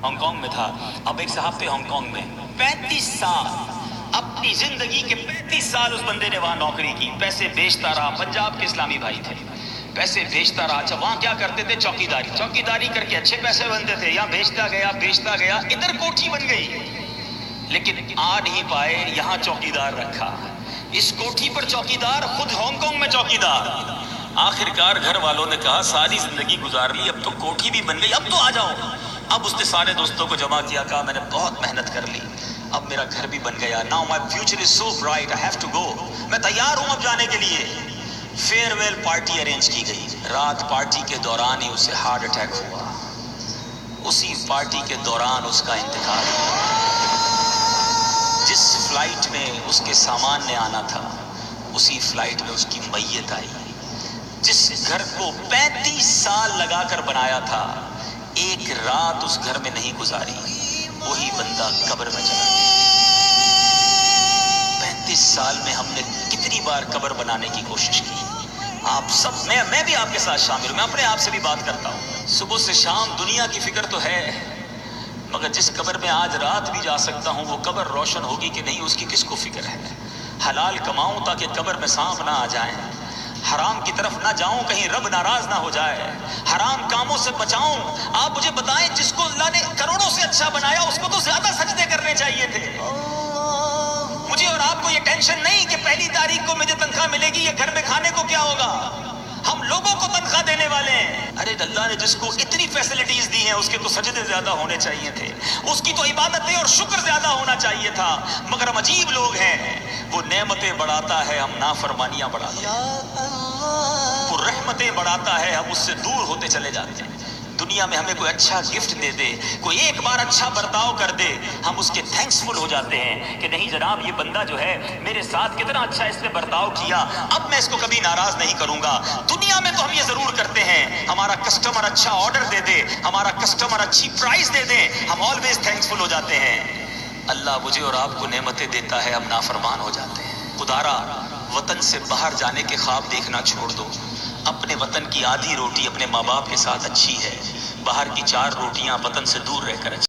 Hong Kong میں تھا. اب ایک صاحب تھے ہانگ کانگ میں 35 سال، اپنی زندگی کے 35 سال اس بندے نے وہاں نوکری کی، پیسے بیچتا رہا. پنجاب کے اسلامی بھائی تھے، پیسے بیچتا رہا. اچھا وہاں کیا کرتے تھے؟ چوکیداری کر کے اچھے پیسے بنتے تھے. یہاں بیچتا گیا ادھر کوٹھی بن گئی، لیکن آ نہیں پائے. یہاں چوکیدار رکھا، اس کوٹھی پر چوکیدار، خود ہانگ کانگ میں چوکیدار. آخر کار گھر والوں نے کہا ساری زندگی گزار لی، اب تو کوٹھی بھی بن گئی، اب تو آ جاؤ. اب اس نے سارے دوستوں کو جمع کیا، کہا میں نے بہت محنت کر لی، اب میرا گھر بھی بن گیا. Now my future is so bright, I have to go. میں تیار ہوں اب جانے کے لیے. فیئر ویل پارٹی ارینج کی گئی. رات پارٹی کے دوران ہی اسے ہارٹ اٹیک ہوا. اسی پارٹی کے دوران اس کا انتقال ہوا. جس فلائٹ میں اس کے سامان نے آنا تھا اسی فلائٹ میں اس کی میت آئی. جس گھر کو 35 سال لگا کر بنایا تھا، ایک رات اس گھر میں نہیں گزاری، وہی بندہ قبر میں چلا گیا. 35 سال میں ہم نے کتنی بار قبر بنانے کی کوشش کی. آپ سب، میں بھی آپ کے ساتھ شامل ہوں، میں اپنے آپ سے بھی بات کرتا ہوں. صبح سے شام دنیا کی فکر تو ہے، مگر جس قبر میں آج رات بھی جا سکتا ہوں وہ قبر روشن ہوگی کہ نہیں، اس کی کس کو فکر ہے. حلال کماؤں تاکہ قبر میں سانپ نہ آ جائیں، حرام کی طرف نہ جاؤں کہیں رب ناراض نہ ہو جائے، حرام کاموں سے بچاؤں. آپ مجھے بتائیں، جس کو اللہ نے کروڑوں سے اچھا بنایا اس کو تو زیادہ سجدے کرنے چاہیے تھے. مجھے اور آپ کو یہ ٹینشن نہیں کہ پہلی تاریخ کو مجھے تنخواہ ملے گی، یہ گھر میں کھانے کو کیا ہوگا. ہم لوگوں کو تنخواہ دینے والے ہیں. ارے اللہ نے جس کو اتنی فیسلٹیز دی ہیں اس کے تو سجدے زیادہ ہونے چاہیے تھے، اس کی تو عبادتیں اور شکر زیادہ ہونا چاہیے تھا. مگر ہم عجیب لوگ ہیں، وہ نعمتیں بڑھاتا ہے ہم نافرمانیاں بڑھاتے ہیں، وہ رحمتیں بڑھاتا ہے ہم اس سے دور ہوتے چلے جاتے ہیں. دنیا میں ہمیں کوئی اچھا گفٹ دے دے، کوئی ایک بار اچھا برتاؤ کر دے، ہم اس کے تھینکس فل ہو جاتے ہیں کہ نہیں جناب یہ بندہ جو ہے میرے ساتھ کتنا اچھا اس نے برتاؤ کیا، اب میں اس کو کبھی ناراض نہیں کروں گا. دنیا میں تو ہم یہ ضرور کرتے ہیں، ہمارا کسٹمر اچھا آرڈر دے دے، ہمارا کسٹمر اچھی پرائز دے دے، ہم آلویز تھینکس فل ہو جاتے ہیں. اللہ مجھے اور آپ کو نعمتیں دیتا ہے، ہم نافرمان ہو جاتے ہیں. خدارا وطن سے باہر جانے کے خواب دیکھنا چھوڑ دو. اپنے وطن کی آدھی روٹی اپنے ماں باپ کے ساتھ اچھی ہے، باہر کی 4 روٹیاں وطن سے دور رہ کر اچھی.